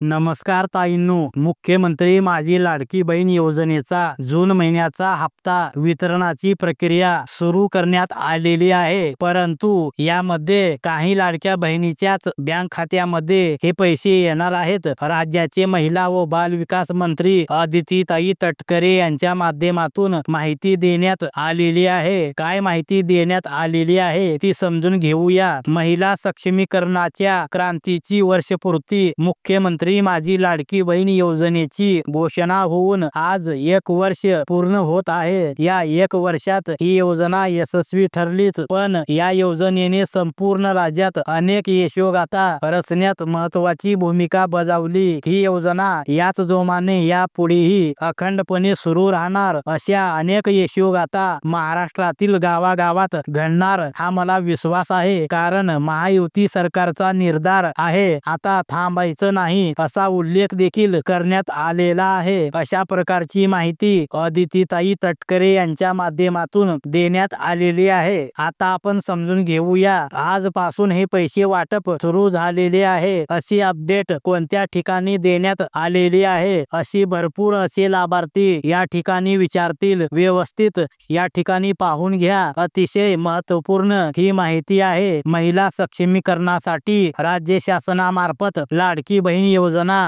नमस्कार ताईंनो, मुख्यमंत्री माझी लाडकी बहीण योजनेचा जून महिन्याचा हप्ता वितरणाची प्रक्रिया सुरू करण्यात आलेली आहे। परंतु यामध्ये काही लाडक्या बहिणीच्याच बँक खात्यामध्ये हे पैसे येणार आहेत। राज्याचे महिला व बाल विकास मंत्री अदितीताई तटकरे यांच्या माध्यमातून माहिती देण्यात आलेली आहे। काय माहिती देण्यात आलेली आहे ती समजून घेऊया। महिला सक्षमीकरणाच्या क्रांतीची वर्षपूर्ती मुख्यमंत्री माझी लाडकी बहीण योजनेची घोषणा होऊन आज 1 वर्ष पूर्ण होत आहे। या 1 वर्षात ही योजना यशस्वी ठरलीच, पण या योजनेने संपूर्ण राज्यात अनेक यशोगाथा रचण्यात महत्त्वाची भूमिका बजावली। ही योजना याच जोमाने यापुढेही अखंडपणे सुरू राहणार अशा अनेक यशोगाथा महाराष्ट्रातील गावागावात घडणार हा मला विश्वास आहे। कारण महायुती सरकारचा निर्धार आहे आता थांबायचं नाही असा उल्लेख देखील करण्यात आलेला आहे। अशा प्रकारची माहिती अदितीताई तटकरे यांच्या माध्यमातून देण्यात आलेली आहे। आता आपण समजून घेऊया आजपासून हे पैसे वाटप सुरू झालेले आहे। अशी अपडेट कोणत्या ठिकाणी देण्यात आलेली आहे अशी भरपूर असे लाभार्थी या ठिकाणी विचारतील। व्यवस्थित या ठिकाणी पाहून घ्या, अतिशय महत्त्वपूर्ण ही माहिती आहे। महिला सक्षमीकरणासाठी राज्य शासनामार्फत लाडकी बहीण योजना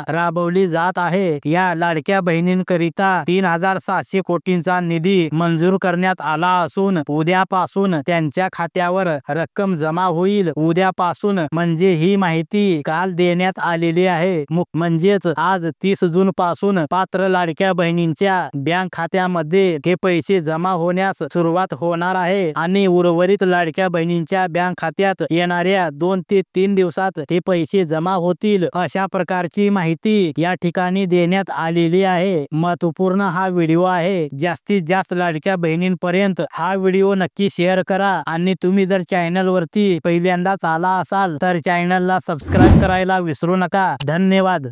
राबवली जात आहे। या लाडक्या बहिणींकरिता 3700 कोटींचा निधी मंजूर करण्यात आला असून उद्यापासून त्यांच्या खात्यावर रक्कम जमा होईल। उद्यापासून म्हणजे ही माहिती काल देण्यात आलेली आहे। म्हणजेच आज 30 जून पासून पात्र लाडक्या बहिणींच्या बँक खात्यामध्ये हे पैसे जमा होण्यास सुरुवात होणार आहे आणि उर्वरित लाडक्या बहिणींच्या बँक खात्यात येणाऱ्या 2 ते 3 दिवसात हे पैसे जमा होतील अशा प्रकारची माहिती या ठिकाणी देण्यात आलेली आहे। महत्त्वपूर्ण हा व्हिडिओ आहे। जास्तीत जास्त लाडक्या बहिणींपर्यंत हा व्हिडिओ नक्की शेअर करा आणि तुम्ही जर चॅनल वरती पहिल्यांदाच आला असाल तर चॅनलला सबस्क्राइब करायला विसरू नका। धन्यवाद।